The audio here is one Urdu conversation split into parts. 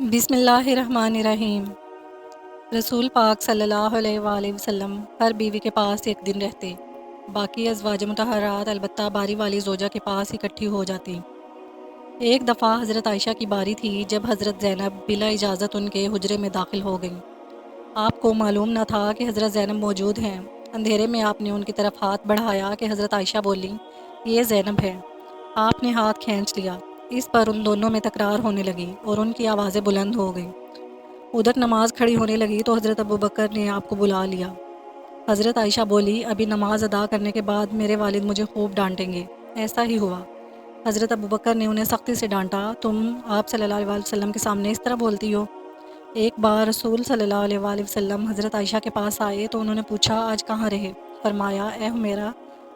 بسم اللہ الرحمن الرحیم۔ رسول پاک صلی اللہ علیہ وآلہ وسلم ہر بیوی کے پاس ایک دن رہتے، باقی ازواج مطہرات البتہ باری والی زوجہ کے پاس اکٹھی ہو جاتی۔ ایک دفعہ حضرت عائشہ کی باری تھی جب حضرت زینب بلا اجازت ان کے حجرے میں داخل ہو گئیں۔ آپ کو معلوم نہ تھا کہ حضرت زینب موجود ہیں۔ اندھیرے میں آپ نے ان کی طرف ہاتھ بڑھایا کہ حضرت عائشہ بولیں، یہ زینب ہے۔ آپ نے ہاتھ کھینچ لیا۔ اس پر ان دونوں میں تکرار ہونے لگی اور ان کی آوازیں بلند ہو گئیں۔ ادھر نماز کھڑی ہونے لگی تو حضرت ابوبکر نے آپ کو بلا لیا۔ حضرت عائشہ بولی، ابھی نماز ادا کرنے کے بعد میرے والد مجھے خوب ڈانٹیں گے۔ ایسا ہی ہوا۔ حضرت ابوبکر نے انہیں سختی سے ڈانٹا، تم آپ صلی اللہ علیہ وآلہ وسلم کے سامنے اس طرح بولتی ہو؟ ایک بار رسول صلی اللہ علیہ وآلہ وسلم حضرت عائشہ کے پاس آئے تو انہوں نے پوچھا، آج کہاں رہے؟ فرمایا، اے میرا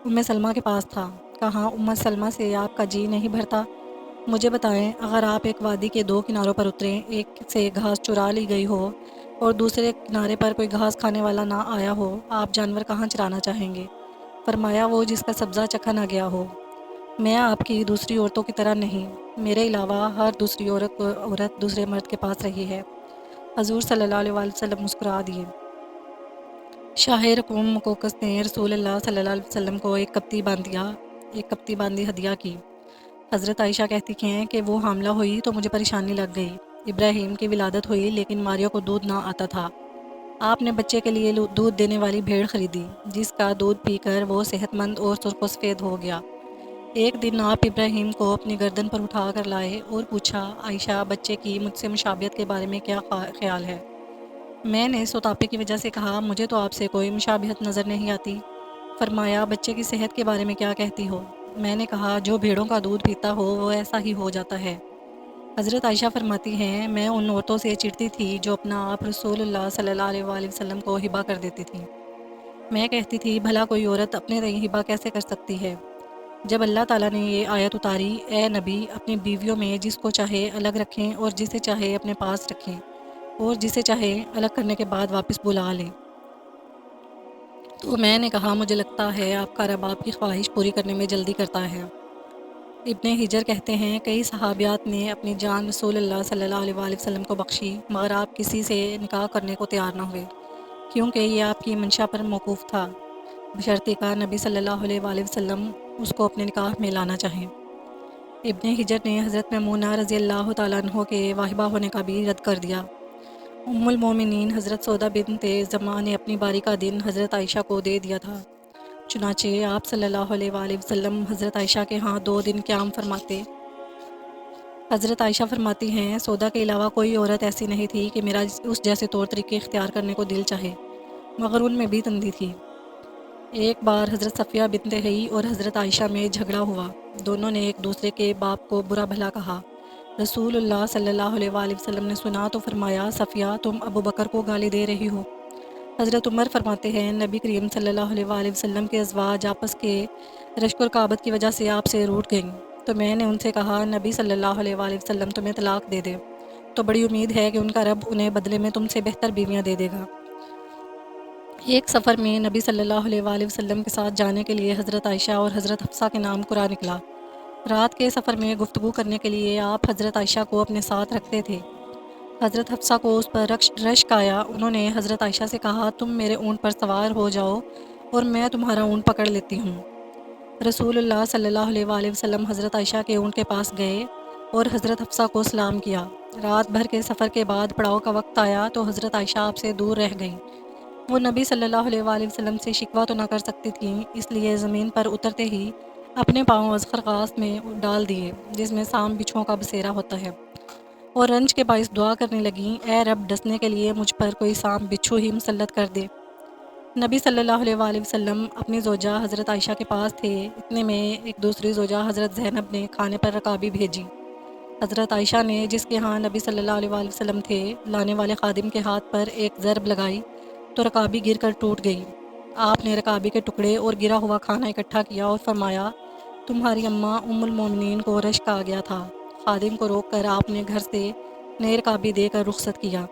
ام سلمہ کے پاس تھا۔ کہا، ام سلمہ سے آپ کا جی نہیں بھرتا؟ مجھے بتائیں، اگر آپ ایک وادی کے دو کناروں پر اتریں، ایک سے گھاس چرا لی گئی ہو اور دوسرے کنارے پر کوئی گھاس کھانے والا نہ آیا ہو، آپ جانور کہاں چرانا چاہیں گے؟ فرمایا، وہ جس کا سبزہ چکھا نہ گیا ہو۔ میں آپ کی دوسری عورتوں کی طرح نہیں، میرے علاوہ ہر دوسری عورت دوسرے مرد کے پاس رہی ہے۔ حضور صلی اللہ علیہ وآلہ وسلم مسکرا دیے۔ شاہ رقوم مقوقس نے رسول اللہ صلی اللہ علیہ وسلم کو ایک کپتی باندھی ہدیہ کی۔ حضرت عائشہ کہتی ہیں کہ وہ حاملہ ہوئی تو مجھے پریشانی لگ گئی۔ ابراہیم کی ولادت ہوئی لیکن ماریہ کو دودھ نہ آتا تھا۔ آپ نے بچے کے لیے دودھ دینے والی بھیڑ خریدی، جس کا دودھ پی کر وہ صحت مند اور سرخ و سفید ہو گیا۔ ایک دن آپ ابراہیم کو اپنی گردن پر اٹھا کر لائے اور پوچھا، عائشہ، بچے کی مجھ سے مشابہت کے بارے میں کیا خیال ہے؟ میں نے سوتاپے کی وجہ سے کہا، مجھے تو آپ سے کوئی مشابہت نظر نہیں آتی۔ فرمایا، بچے کی صحت کے بارے میں کیا کہتی ہو؟ میں نے کہا، جو بھیڑوں کا دودھ پیتا ہو وہ ایسا ہی ہو جاتا ہے۔ حضرت عائشہ فرماتی ہیں، میں ان عورتوں سے چڑھتی تھی جو اپنا آپ رسول اللہ صلی اللہ علیہ وآلہ وسلم کو ہبہ کر دیتی تھیں۔ میں کہتی تھی، بھلا کوئی عورت اپنے تئیں ہبہ کیسے کر سکتی ہے؟ جب اللہ تعالیٰ نے یہ آیت اتاری، اے نبی، اپنی بیویوں میں جس کو چاہے الگ رکھیں اور جسے چاہے اپنے پاس رکھیں اور جسے چاہے الگ کرنے کے بعد واپس بلا لیں، تو میں نے کہا، مجھے لگتا ہے آپ کا رب آپ کی خواہش پوری کرنے میں جلدی کرتا ہے۔ ابن حجر کہتے ہیں، کئی صحابیات نے اپنی جان رسول اللہ صلی اللہ علیہ وآلہ وسلم کو بخشی مگر آپ کسی سے نکاح کرنے کو تیار نہ ہوئے، کیونکہ یہ آپ کی منشا پر موقوف تھا، بشرطیکہ کا نبی صلی اللہ علیہ وآلہ وسلم اس کو اپنے نکاح میں لانا چاہیں۔ ابن حجر نے حضرت میمونہ رضی اللہ تعالیٰ عنہ کے واہبہ ہونے کا بھی رد کر دیا۔ ام المومنین حضرت سودا بنت زمعہ نے اپنی باری کا دن حضرت عائشہ کو دے دیا تھا، چنانچہ آپ صلی اللہ علیہ وآلہ وسلم حضرت عائشہ کے ہاں 2 دن قیام فرماتے۔ حضرت عائشہ فرماتی ہیں، سودا کے علاوہ کوئی عورت ایسی نہیں تھی کہ میرا اس جیسے طور طریقے اختیار کرنے کو دل چاہے، مگر ان میں بھی تندی تھی۔ ایک بار حضرت صفیہ بنت حیی اور حضرت عائشہ میں جھگڑا ہوا، دونوں نے ایک دوسرے کے باپ کو برا بھلا کہا۔ رسول اللہ صلی اللہ علیہ وآلہ وسلم نے سنا تو فرمایا، صفیہ، تم ابو بکر کو گالی دے رہی ہو۔ حضرت عمر فرماتے ہیں، نبی کریم صلی اللہ علیہ وآلہ وسلم کے ازواج آپس کے رشک و رقابت کی وجہ سے آپ سے روٹھ گئیں، تو میں نے ان سے کہا، نبی صلی اللہ علیہ وآلہ وسلم تمہیں طلاق دے دے، تو بڑی امید ہے کہ ان کا رب انہیں بدلے میں تم سے بہتر بیویاں دے دے گا۔ ایک سفر میں نبی صلی اللہ علیہ وآلہ وسلم کے ساتھ جانے کے لیے حضرت عائشہ اور حضرت حفصہ کے نام قرآن نکلا۔ رات کے سفر میں گفتگو کرنے کے لیے آپ حضرت عائشہ کو اپنے ساتھ رکھتے تھے۔ حضرت حفصہ کو اس پر رشک آیا، انہوں نے حضرت عائشہ سے کہا، تم میرے اونٹ پر سوار ہو جاؤ اور میں تمہارا اونٹ پکڑ لیتی ہوں۔ رسول اللہ صلی اللہ علیہ وآلہ وسلم حضرت عائشہ کے اونٹ کے پاس گئے اور حضرت حفصہ کو سلام کیا۔ رات بھر کے سفر کے بعد پڑاؤ کا وقت آیا تو حضرت عائشہ آپ سے دور رہ گئیں۔ وہ نبی صلی اللہ علیہ وآلہ وسلم سے شکوہ تو نہ کر سکتی تھیں، اس لیے زمین پر اترتے ہی اپنے پاؤں از خرقاس میں ڈال دیے، جس میں سام بچھوؤں کا بسیرا ہوتا ہے، اور رنج کے باعث دعا کرنے لگیں، اے رب، ڈسنے کے لیے مجھ پر کوئی سام بچھو ہی مسلط کر دے۔ نبی صلی اللہ علیہ وآلہ وسلم اپنی زوجہ حضرت عائشہ کے پاس تھے، اتنے میں ایک دوسری زوجہ حضرت زینب نے کھانے پر رکابی بھیجی۔ حضرت عائشہ نے، جس کے ہاں نبی صلی اللہ علیہ وآلہ وسلم تھے، لانے والے خادم کے ہاتھ پر ایک ضرب لگائی تو رکابی گر کر ٹوٹ گئی۔ آپ نے رکابی کے ٹکڑے اور گرا ہوا کھانا اکٹھا کیا اور فرمایا، تمہاری اماں ام المومنین کو رشک آ گیا تھا۔ خادم کو روک کر آپ نے گھر سے نئے رکابی دے کر رخصت کیا۔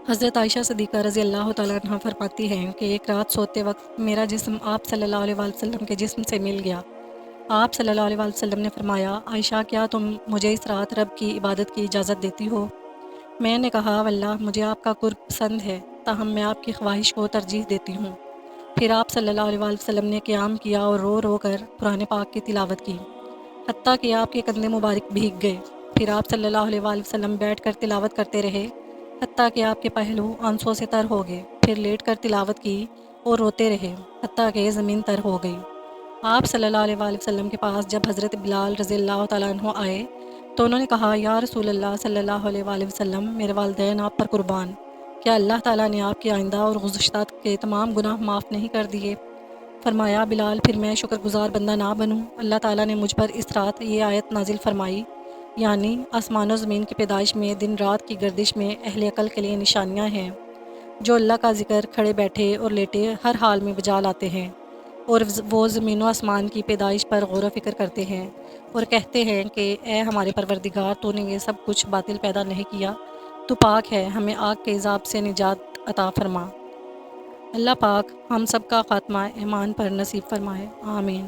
حضرت عائشہ صدیقہ رضی اللہ تعالیٰ عنہ فرماتی ہیں کہ ایک رات سوتے وقت میرا جسم آپ صلی اللہ علیہ وآلہ وسلم کے جسم سے مل گیا۔ آپ صلی اللہ علیہ وسلم نے فرمایا، عائشہ کیا تم مجھے اس رات رب کی عبادت کی اجازت دیتی ہو؟ میں نے کہا واللہ مجھے آپ کا قرب پسند ہے، تاہم میں آپ کی خواہش کو ترجیح دیتی ہوں۔ پھر آپ صلی اللہ علیہ وسلم نے قیام کیا اور رو رو کر قرآن پاک کی تلاوت کی، حتیٰ کہ آپ کے کندھے مبارک بھیگ گئے۔ پھر آپ صلی اللہ علیہ وسلم بیٹھ کر تلاوت کرتے رہے، حتیٰ کہ آپ کے پہلو آنسوں سے تر ہو گئے۔ پھر لیٹ کر تلاوت کی اور روتے رہے، حتیٰ کہ زمین تر ہو گئی۔ آپ صلی اللہ علیہ وسلم کے پاس جب حضرت بلال رضی اللہ تعالیٰ عنہ آئے تو انہوں نے کہا، یا رسول اللہ صلی اللہ علیہ وسلم، میرے والدین آپ پر قربان، کیا اللہ تعالیٰ نے آپ کے آئندہ اور گزشتہ کے تمام گناہ معاف نہیں کر دیے؟ فرمایا، بلال پھر میں شکر گزار بندہ نہ بنوں؟ اللہ تعالیٰ نے مجھ پر اس رات یہ آیت نازل فرمائی، یعنی آسمان و زمین کی پیدائش میں، دن رات کی گردش میں اہل عقل کے لیے نشانیاں ہیں، جو اللہ کا ذکر کھڑے بیٹھے اور لیٹے ہر حال میں بجا لاتے ہیں، اور وہ زمین و آسمان کی پیدائش پر غور و فکر کرتے ہیں اور کہتے ہیں کہ اے ہمارے پروردگار، تو نے یہ سب کچھ باطل پیدا نہیں کیا، تو پاک ہے، ہمیں آگ کے عذاب سے نجات عطا فرما۔ اللہ پاک ہم سب کا خاتمہ ایمان پر نصیب فرمائے، آمین۔